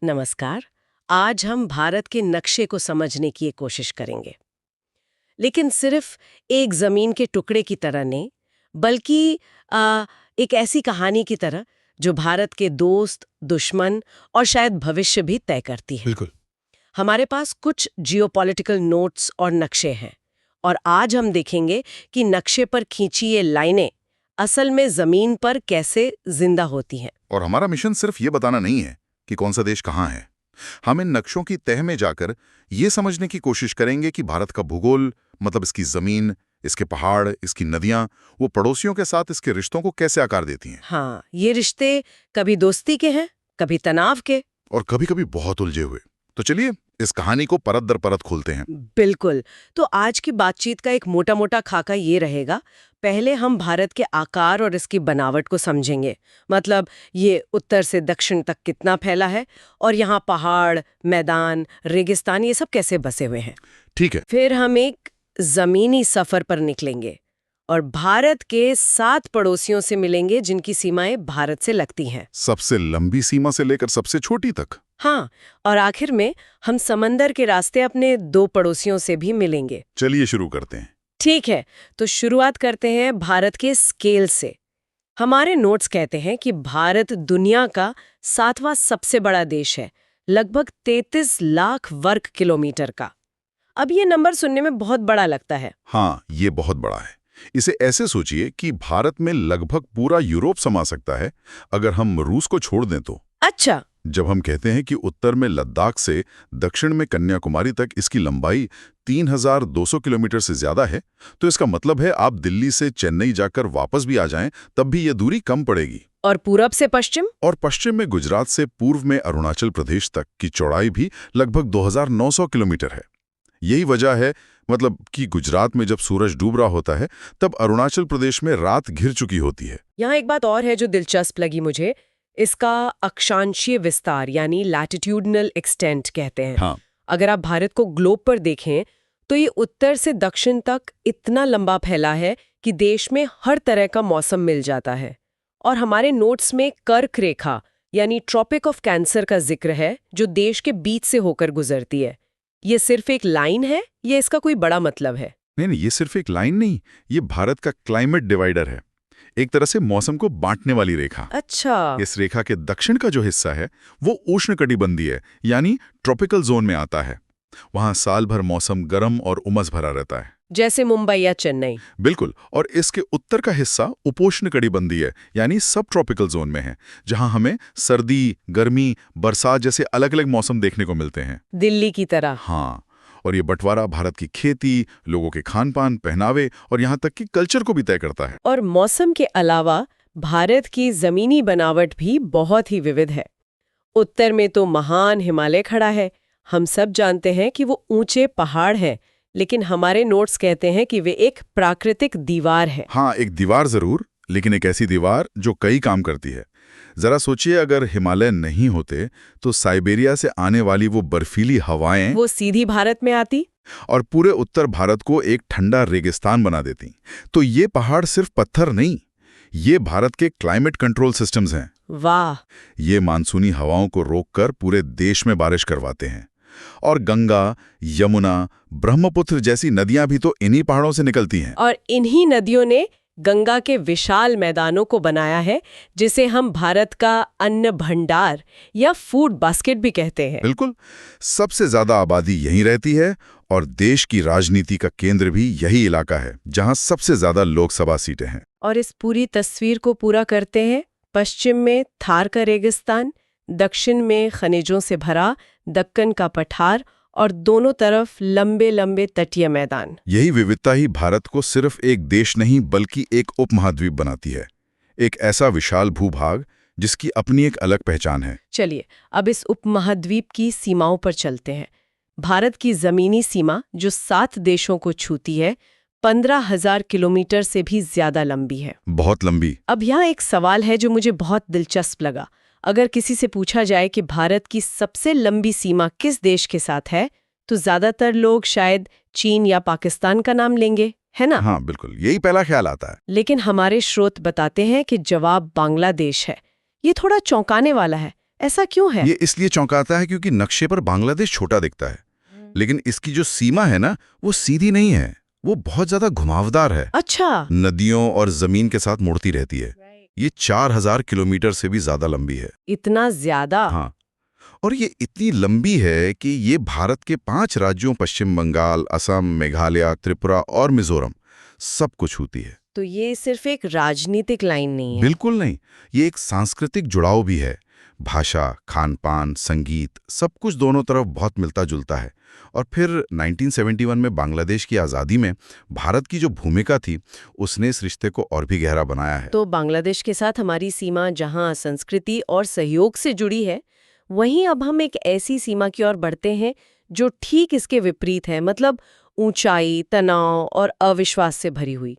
नमस्कार। आज हम भारत के नक्शे को समझने की कोशिश करेंगे, लेकिन सिर्फ एक जमीन के टुकड़े की तरह नहीं, बल्कि एक ऐसी कहानी की तरह जो भारत के दोस्त, दुश्मन और शायद भविष्य भी तय करती है। बिल्कुल। हमारे पास कुछ जियोपॉलिटिकल नोट्स और नक्शे हैं, और आज हम देखेंगे कि नक्शे पर खींची ये लाइनें असल में जमीन पर कैसे जिंदा होती हैं। और हमारा मिशन सिर्फ ये बताना नहीं है कि कौन सा देश कहाँ है। हम इन नक्शों की तह में जाकर ये समझने की कोशिश करेंगे कि भारत का भूगोल, मतलब इसकी जमीन, इसके पहाड़, इसकी नदियां, वो पड़ोसियों के साथ इसके रिश्तों को कैसे आकार देती हैं। हाँ, ये रिश्ते कभी दोस्ती के हैं, कभी तनाव के। और कभी कभी बहुत उलझे हुए। तो चलिए इस कहानी को परत दर परत खोलते हैं। बिल्कुल। तो आज की बातचीत का एक मोटा मोटा खाका ये रहेगा। पहले हम भारत के आकार और इसकी बनावट को समझेंगे, मतलब ये उत्तर से दक्षिण तक कितना फैला है, और यहाँ पहाड़, मैदान, रेगिस्तान, ये सब कैसे बसे हुए हैं। ठीक है। फिर हम एक जमीनी सफर पर निकलेंगे और भारत के 7 पड़ोसियों से मिलेंगे जिनकी सीमाएं भारत से लगती हैं। सबसे लंबी सीमा से लेकर सबसे छोटी तक। हाँ, और आखिर में हम समंदर के रास्ते अपने 2 पड़ोसियों से भी मिलेंगे। चलिए शुरू करते हैं। ठीक है, तो शुरुआत करते हैं भारत के स्केल से। हमारे नोट्स कहते हैं कि भारत दुनिया का 7वां सबसे बड़ा देश है, लगभग 33 लाख वर्ग किलोमीटर का। अब ये नंबर सुनने में बहुत बड़ा लगता है। हाँ, ये बहुत बड़ा है। इसे ऐसे सोचिए कि भारत में लगभग पूरा यूरोप समा सकता है, अगर हम रूस को छोड़ दें तो। अच्छा। जब हम कहते हैं कि उत्तर में लद्दाख से दक्षिण में कन्याकुमारी तक इसकी लंबाई 3200 किलोमीटर से ज्यादा है, तो इसका मतलब है आप दिल्ली से चेन्नई जाकर वापस भी आ जाएं, तब भी ये दूरी कम पड़ेगी। और पूरब से पश्चिम? और पश्चिम में गुजरात से पूर्व में अरुणाचल प्रदेश तक की चौड़ाई भी लगभग 2900 किलोमीटर है। यही वजह है, मतलब कि गुजरात में जब सूरज डूब रहा होता है, तब अरुणाचल प्रदेश में रात घिर चुकी होती है। यहाँ एक बात और है जो दिलचस्प लगी मुझे, इसका अक्षांशीय विस्तार यानी लैटिट्यूडनल एक्सटेंट कहते हैं। हाँ। अगर आप भारत को ग्लोब पर देखें तो ये उत्तर से दक्षिण तक इतना लंबा फैला है कि देश में हर तरह का मौसम मिल जाता है। और हमारे नोट्स में कर्क रेखा यानी ट्रॉपिक ऑफ कैंसर का जिक्र है, जो देश के बीच से होकर गुजरती है। ये सिर्फ एक लाइन है या इसका कोई बड़ा मतलब है? नहीं, ये सिर्फ एक लाइन नहीं, ये भारत का क्लाइमेट डिवाइडर है, एक तरह से मौसम को बांटने वाली रेखा। अच्छा। इस रेखा के दक्षिण का जो हिस्सा है वो उष्णकटिबंधीय है, यानी ट्रॉपिकल जोन में आता है। वहां साल भर मौसम गर्म और उमस भरा रहता है, जैसे मुंबई या चेन्नई। बिल्कुल। और इसके उत्तर का हिस्सा उपोष्णकटिबंधीय है, यानी सब ट्रॉपिकल जोन में है, जहां हमें सर्दी, गर्मी, बरसात जैसे अलग अलग मौसम देखने को मिलते हैं। दिल्ली की तरह। हाँ, और ये बंटवारा भारत की खेती, लोगों के खान पान, पहनावे और यहाँ तक कि कल्चर को भी तय करता है। और मौसम के अलावा भारत की जमीनी बनावट भी बहुत ही विविध है। उत्तर में तो महान हिमालय खड़ा है, हम सब जानते हैं कि वो ऊंचे पहाड़ हैं, लेकिन हमारे नोट्स कहते हैं कि वे एक प्राकृतिक दीवार है। हाँ, एक दीवार जरूर, लेकिन एक ऐसी दीवार जो कई काम करती है। जरा सोचिए, अगर हिमालय नहीं होते तो साइबेरिया से आने वाली वो बर्फीली हवाएं वो सीधी भारत में आती और पूरे उत्तर भारत को एक ठंडा रेगिस्तान बना देती। तो ये पहाड़ सिर्फ पत्थर नहीं, ये भारत के क्लाइमेट कंट्रोल सिस्टम्स हैं। वाह। ये मानसूनी हवाओं को रोककर पूरे देश में बारिश करवाते हैं। और गंगा, यमुना, ब्रह्मपुत्र जैसी नदियां भी तो इन्हीं पहाड़ों से निकलती हैं। और इन्हीं नदियों ने गंगा के विशाल मैदानों को बनाया है, जिसे हम भारत का अन्न भंडार या फूड बास्केट भी कहते हैं। बिल्कुल। सबसे ज्यादा आबादी यहीं रहती है और देश की राजनीति का केंद्र भी यही इलाका है, जहां सबसे ज्यादा लोकसभा सीटें हैं। और इस पूरी तस्वीर को पूरा करते हैं पश्चिम में थार का रेगिस्तान, दक्षिण में खनिजों से भरा दक्कन का पठार और दोनों तरफ लंबे लंबे तटीय मैदान। यही विविधता ही भारत को सिर्फ एक देश नहीं बल्कि एक उपमहाद्वीप बनाती है, एक ऐसा विशाल भूभाग जिसकी अपनी एक अलग पहचान है। चलिए अब इस उपमहाद्वीप की सीमाओं पर चलते हैं। भारत की जमीनी सीमा जो 7 देशों को छूती है, 15,000 किलोमीटर से भी ज्यादा लंबी है। बहुत लंबी। अब यहाँ एक सवाल है जो मुझे बहुत दिलचस्प लगा। अगर किसी से पूछा जाए कि भारत की सबसे लंबी सीमा किस देश के साथ है, तो ज्यादातर लोग शायद चीन या पाकिस्तान का नाम लेंगे, है ना? हाँ बिल्कुल, यही पहला ख्याल आता है। लेकिन हमारे स्रोत बताते हैं कि जवाब बांग्लादेश है। ये थोड़ा चौंकाने वाला है। ऐसा क्यों है? ये इसलिए चौंकाता है क्योंकि नक्शे पर बांग्लादेश छोटा दिखता है, लेकिन इसकी जो सीमा है ना, वो सीधी नहीं है, वो बहुत ज्यादा घुमावदार है। अच्छा। नदियों और जमीन के साथ मुड़ती रहती है। ये 4000 किलोमीटर से भी ज्यादा लंबी है। इतना ज्यादा? हाँ, और ये इतनी लंबी है कि ये भारत के 5 राज्यों पश्चिम बंगाल, असम, मेघालय, त्रिपुरा और मिजोरम सब कुछ छूती है। तो ये सिर्फ एक राजनीतिक लाइन नहीं है? बिल्कुल नहीं, ये एक सांस्कृतिक जुड़ाव भी है। भाषा, खान-पान, संगीत सब कुछ दोनों तरफ बहुत मिलता जुलता है। और फिर 1971 में बांग्लादेश की आज़ादी में भारत की जो भूमिका थी, उसने इस रिश्ते को और भी गहरा बनाया है। तो बांग्लादेश के साथ हमारी सीमा जहां संस्कृति और सहयोग से जुड़ी है, वहीं अब हम एक ऐसी सीमा की ओर बढ़ते हैं जो ठीक इसके विपरीत है, मतलब ऊंचाई, तनाव और अविश्वास से भरी हुई।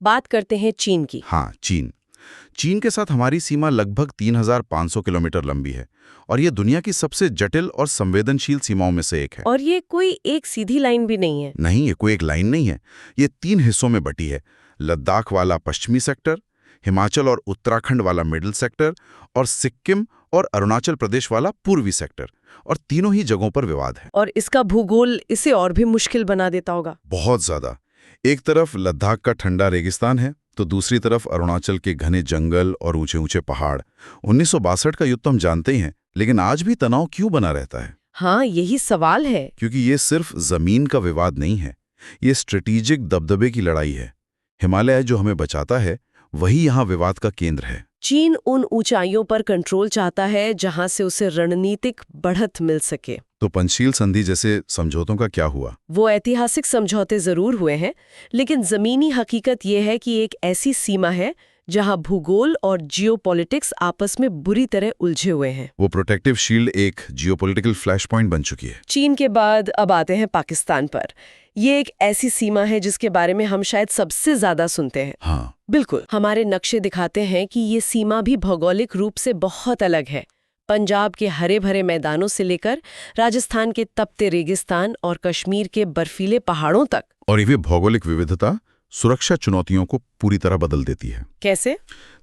बात करते हैं चीन की। हाँ, चीन के साथ हमारी सीमा लगभग 3500 किलोमीटर लंबी है और ये दुनिया की सबसे जटिल और संवेदनशील सीमाओं में से एक है। और ये कोई एक सीधी लाइन भी नहीं है? नहीं, ये कोई एक लाइन नहीं है। ये 3 हिस्सों में बटी है। लद्दाख वाला पश्चिमी सेक्टर, हिमाचल और उत्तराखंड वाला मिडिल सेक्टर और सिक्किम और अरुणाचल प्रदेश वाला पूर्वी सेक्टर। और तीनों ही जगहों पर विवाद है। और इसका भूगोल इसे और भी मुश्किल बना देता होगा। बहुत ज्यादा। एक तरफ लद्दाख का ठंडा रेगिस्तान है, तो दूसरी तरफ अरुणाचल के घने जंगल और ऊंचे ऊंचे पहाड़। 1962 का युद्ध हम जानते ही हैं, लेकिन आज भी तनाव क्यों बना रहता है? हाँ, यही सवाल है। क्योंकि ये सिर्फ जमीन का विवाद नहीं है, ये स्ट्रेटेजिक दबदबे की लड़ाई है। हिमालय जो हमें बचाता है, वही यहाँ विवाद का केंद्र है। चीन उन ऊंचाइयों पर कंट्रोल चाहता है जहां से उसे रणनीतिक बढ़त मिल सके। तो पंचशील संधि जैसे समझौतों का क्या हुआ? वो ऐतिहासिक समझौते जरूर हुए हैं, लेकिन जमीनी हकीकत ये है कि एक ऐसी सीमा है जहां भूगोल और जियोपॉलिटिक्स आपस में बुरी तरह उलझे हुए हैं। वो प्रोटेक्टिव शील्ड एक जियोपॉलिटिकल फ्लैश पॉइंट बन चुकी है। चीन के बाद अब आते हैं पाकिस्तान पर। ये एक ऐसी सीमा है जिसके बारे में हम शायद सबसे ज्यादा सुनते हैं। हाँ, बिल्कुल। हमारे नक्शे दिखाते हैं कि ये सीमा भी भौगोलिक रूप से बहुत अलग है। पंजाब के हरे भरे मैदानों से लेकर राजस्थान के तपते रेगिस्तान और कश्मीर के बर्फीले पहाड़ों तक। और ये भौगोलिक विविधता सुरक्षा चुनौतियों को पूरी तरह बदल देती है। कैसे?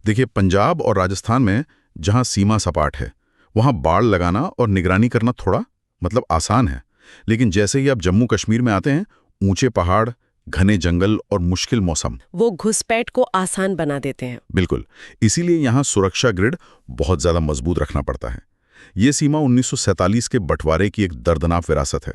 देखिए, पंजाब और राजस्थान में जहां सीमा सपाट है, वहां बाड़ लगाना और निगरानी करना थोड़ा आसान है। लेकिन जैसे ही आप जम्मू कश्मीर में आते हैं, ऊंचे पहाड़, घने जंगल और मुश्किल मौसम वो घुसपैठ को आसान बना देते हैं। बिल्कुल। इसीलिए यहाँ सुरक्षा ग्रिड बहुत ज्यादा मजबूत रखना पड़ता है। ये सीमा 1947 के बंटवारे की एक दर्दनाक विरासत है,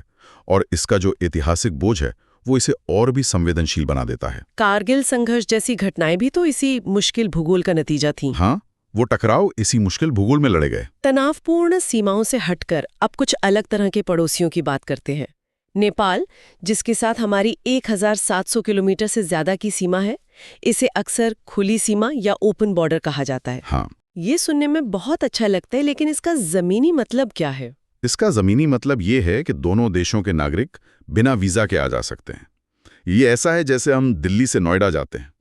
और इसका जो ऐतिहासिक बोझ है वो इसे और भी संवेदनशील बना देता है। कारगिल संघर्ष जैसी घटनाएं भी तो इसी मुश्किल भूगोल का नतीजा थीं। हाँ, वो टकराव इसी मुश्किल भूगोल में लड़े गए। तनावपूर्ण सीमाओं से हटकर अब कुछ अलग तरह के पड़ोसियों की बात करते हैं। नेपाल, जिसके साथ हमारी 1700 किलोमीटर से ज्यादा की सीमा है, इसे अक्सर खुली सीमा या ओपन बॉर्डर कहा जाता है। हाँ, ये सुनने में बहुत अच्छा लगता है, लेकिन इसका जमीनी मतलब क्या है? इसका जमीनी मतलब ये है कि दोनों देशों के नागरिक बिना वीजा के आ जा सकते हैं। ये ऐसा है जैसे हम दिल्ली से नोएडा जाते हैं।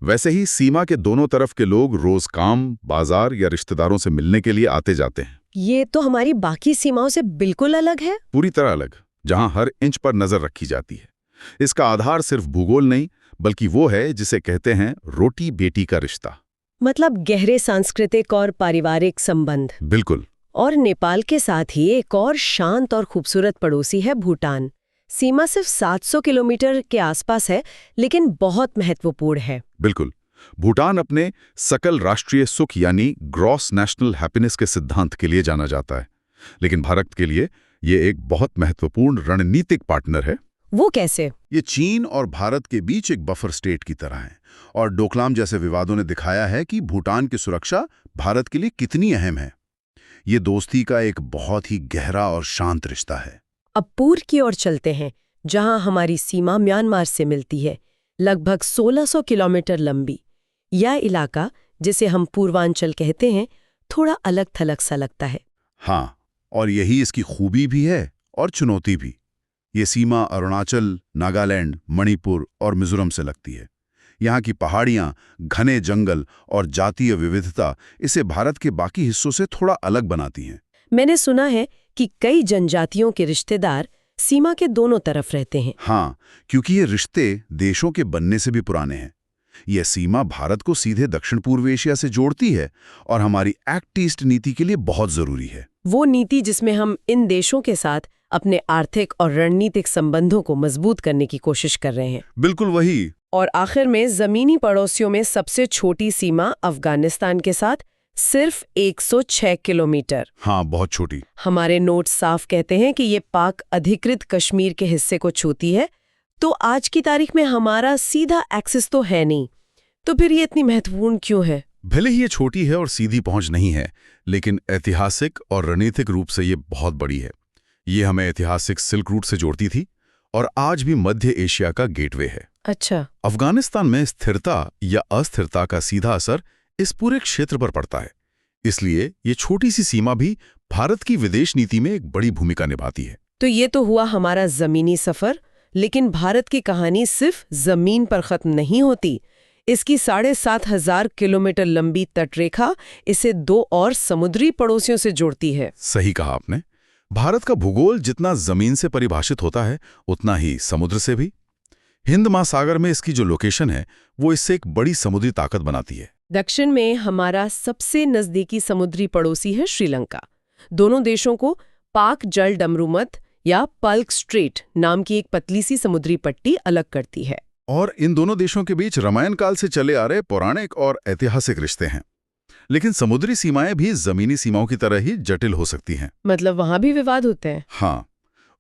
वैसे ही सीमा के दोनों तरफ के लोग रोज काम, बाजार या रिश्तेदारों से मिलने के लिए आते जाते हैं। ये तो हमारी बाकी सीमाओं से बिल्कुल अलग है। पूरी तरह अलग, जहां हर इंच पर नजर रखी जाती है। इसका आधार सिर्फ भूगोल नहीं, बल्कि वो है जिसे कहते हैं रोटी बेटी का रिश्ता। मतलब गहरे सांस्कृतिक और पारिवारिक संबंध। बिल्कुल। और नेपाल के साथ ही एक और शांत और खूबसूरत पड़ोसी है भूटान। सीमा सिर्फ 700 किलोमीटर के आसपास है, लेकिन बहुत महत्वपूर्ण है। बिल्कुल। भूटान अपने सकल राष्ट्रीय सुख यानी ग्रॉस नेशनल हैप्पीनेस के सिद्धांत के लिए जाना जाता है, लेकिन भारत के लिए ये एक बहुत महत्वपूर्ण रणनीतिक पार्टनर है। वो कैसे? ये चीन और भारत के बीच एक बफर स्टेट की तरह है, और डोकलाम जैसे विवादों ने दिखाया है कि भूटान की सुरक्षा भारत के लिए कितनी अहम है। ये दोस्ती का एक बहुत ही गहरा और शांत रिश्ता है। अब पूर्व की ओर चलते हैं, जहां हमारी सीमा म्यांमार से मिलती है, लगभग 1600 किलोमीटर लंबी। यह इलाका, जिसे हम पूर्वांचल कहते हैं, थोड़ा अलग थलग सा लगता है। हाँ, और यही इसकी खूबी भी है और चुनौती भी। ये सीमा अरुणाचल, नागालैंड, मणिपुर और मिजोरम से लगती है। यहाँ की पहाड़ियाँ, घने जंगल और जातीय विविधता इसे भारत के बाकी हिस्सों से थोड़ा अलग बनाती हैं। मैंने सुना है कि कई जनजातियों के रिश्तेदार सीमा के दोनों तरफ रहते हैं। हाँ, क्योंकि ये रिश्ते देशों के बनने से भी पुराने हैं। यह सीमा भारत को सीधे दक्षिण पूर्व एशिया से जोड़ती है और हमारी एक्ट ईस्ट नीति के लिए बहुत जरूरी है। वो नीति जिसमें हम इन देशों के साथ अपने आर्थिक और रणनीतिक संबंधों को मजबूत करने की कोशिश कर रहे हैं। बिल्कुल वही। और आखिर में जमीनी पड़ोसियों में सबसे छोटी सीमा अफगानिस्तान के साथ सिर्फ 106 किलोमीटर। हाँ, बहुत छोटी। हमारे नोट साफ कहते हैं कि ये पाक अधिकृत कश्मीर के हिस्से को छूती है, तो आज की तारीख में हमारा सीधा एक्सेस तो है नहीं, तो फिर ये इतनी महत्वपूर्ण क्यों है? भले ही ये छोटी है और सीधी पहुंच नहीं है, लेकिन ऐतिहासिक और रणनीतिक रूप से ये बहुत बड़ी है। ये हमें ऐतिहासिक सिल्क रूट से जोड़ती थी और आज भी मध्य एशिया का गेटवे है। अच्छा। अफगानिस्तान में स्थिरता या अस्थिरता का सीधा असर इस पूरे क्षेत्र पर पड़ता है, इसलिए ये छोटी सी सीमा भी भारत की विदेश नीति में एक बड़ी भूमिका निभाती है। तो ये तो हुआ हमारा जमीनी सफर, लेकिन भारत की कहानी सिर्फ जमीन पर खत्म नहीं होती। इसकी 7,500 किलोमीटर लंबी तटरेखा इसे 2 और समुद्री पड़ोसियों से जोड़ती है। सही कहा आपने। भारत का भूगोल जितना जमीन से परिभाषित होता है, उतना ही समुद्र से भी। हिंद महासागर में इसकी जो लोकेशन है, वो इससे एक बड़ी समुद्री ताकत बनाती है। दक्षिण में हमारा सबसे नजदीकी समुद्री पड़ोसी है श्रीलंका। दोनों देशों को पाक जल डमरूमत या पल्क स्ट्रेट नाम की एक पतली सी समुद्री पट्टी अलग करती है। और इन दोनों देशों के बीच रामायण काल से चले आ रहे पौराणिक और ऐतिहासिक रिश्ते हैं। लेकिन समुद्री सीमाएं भी जमीनी सीमाओं की तरह ही जटिल हो सकती हैं। मतलब वहां भी विवाद होते हैं? हाँ,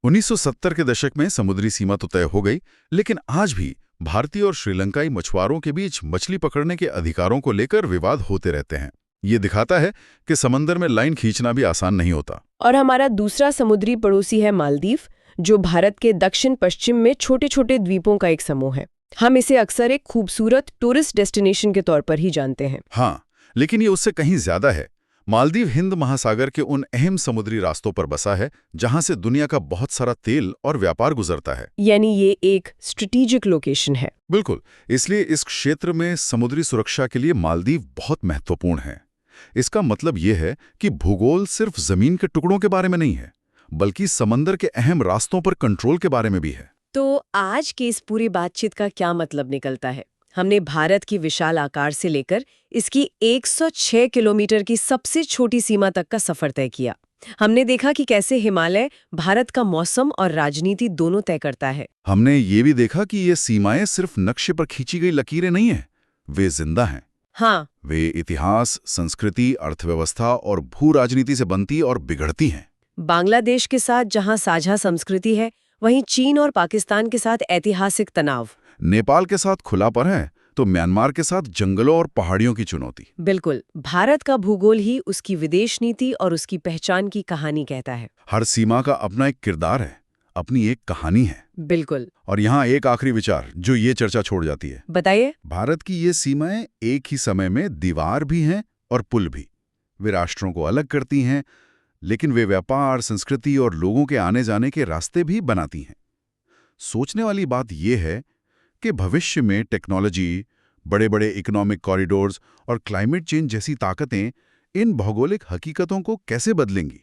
1970 के दशक में समुद्री सीमा तो तय हो गई, लेकिन आज भी भारतीय और श्रीलंकाई मछुआरों के बीच मछली पकड़ने के अधिकारों को लेकर विवाद होते रहते हैं। ये दिखाता है कि समंदर में लाइन खींचना भी आसान नहीं होता। और हमारा दूसरा समुद्री पड़ोसी है मालदीव, जो भारत के दक्षिण पश्चिम में छोटे छोटे द्वीपों का एक समूह है। हम इसे अक्सर एक खूबसूरत टूरिस्ट डेस्टिनेशन के तौर पर ही जानते हैं। हाँ, लेकिन ये उससे कहीं ज्यादा है। मालदीव हिंद महासागर के उन अहम समुद्री रास्तों पर बसा है जहां से दुनिया का बहुत सारा तेल और व्यापार गुजरता है। यानी ये एक स्ट्रेटेजिक लोकेशन है। बिल्कुल, इसलिए इस क्षेत्र में समुद्री सुरक्षा के लिए मालदीव बहुत महत्वपूर्ण है। इसका मतलब ये है कि भूगोल सिर्फ जमीन के टुकड़ों के बारे में नहीं है, बल्कि समंदर के अहम रास्तों पर कंट्रोल के बारे में भी है। तो आज की इस पूरी बातचीत का क्या मतलब निकलता है? हमने भारत की विशाल आकार से लेकर इसकी 106 किलोमीटर की सबसे छोटी सीमा तक का सफर तय किया। हमने देखा कि कैसे हिमालय भारत का मौसम और राजनीति दोनों तय करता है। हमने ये भी देखा कि ये सीमाएं सिर्फ नक्शे पर खींची गई लकीरें नहीं हैं, वे जिंदा हैं। हाँ, वे इतिहास, संस्कृति, अर्थव्यवस्था और भू राजनीति से बनती और बिगड़ती हैं। बांग्लादेश के साथ जहां साझा संस्कृति है, वहीं चीन और पाकिस्तान के साथ ऐतिहासिक तनाव, नेपाल के साथ खुलापन है, तो म्यांमार के साथ जंगलों और पहाड़ियों की चुनौती। बिल्कुल, भारत का भूगोल ही उसकी विदेश नीति और उसकी पहचान की कहानी कहता है। हर सीमा का अपना एक किरदार है, अपनी एक कहानी है। बिल्कुल। और यहाँ एक आखिरी विचार जो ये चर्चा छोड़ जाती है। बताइए। भारत की ये सीमाएं एक ही समय में दीवार भी हैं और पुल भी। वे राष्ट्रों को अलग करती हैं, लेकिन वे व्यापार, संस्कृति और लोगों के आने जाने के रास्ते भी बनाती हैं। सोचने वाली बात यह है कि भविष्य में टेक्नोलॉजी, बड़े बड़े इकोनॉमिक कॉरिडोर्स और क्लाइमेट चेंज जैसी ताकतें इन भौगोलिक हकीकतों को कैसे बदलेंगी?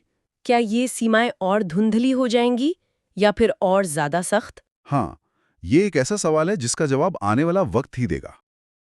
क्या ये सीमाएं और धुंधली हो जाएंगी या फिर और ज्यादा सख्त? हाँ, ये एक ऐसा सवाल है जिसका जवाब आने वाला वक्त ही देगा।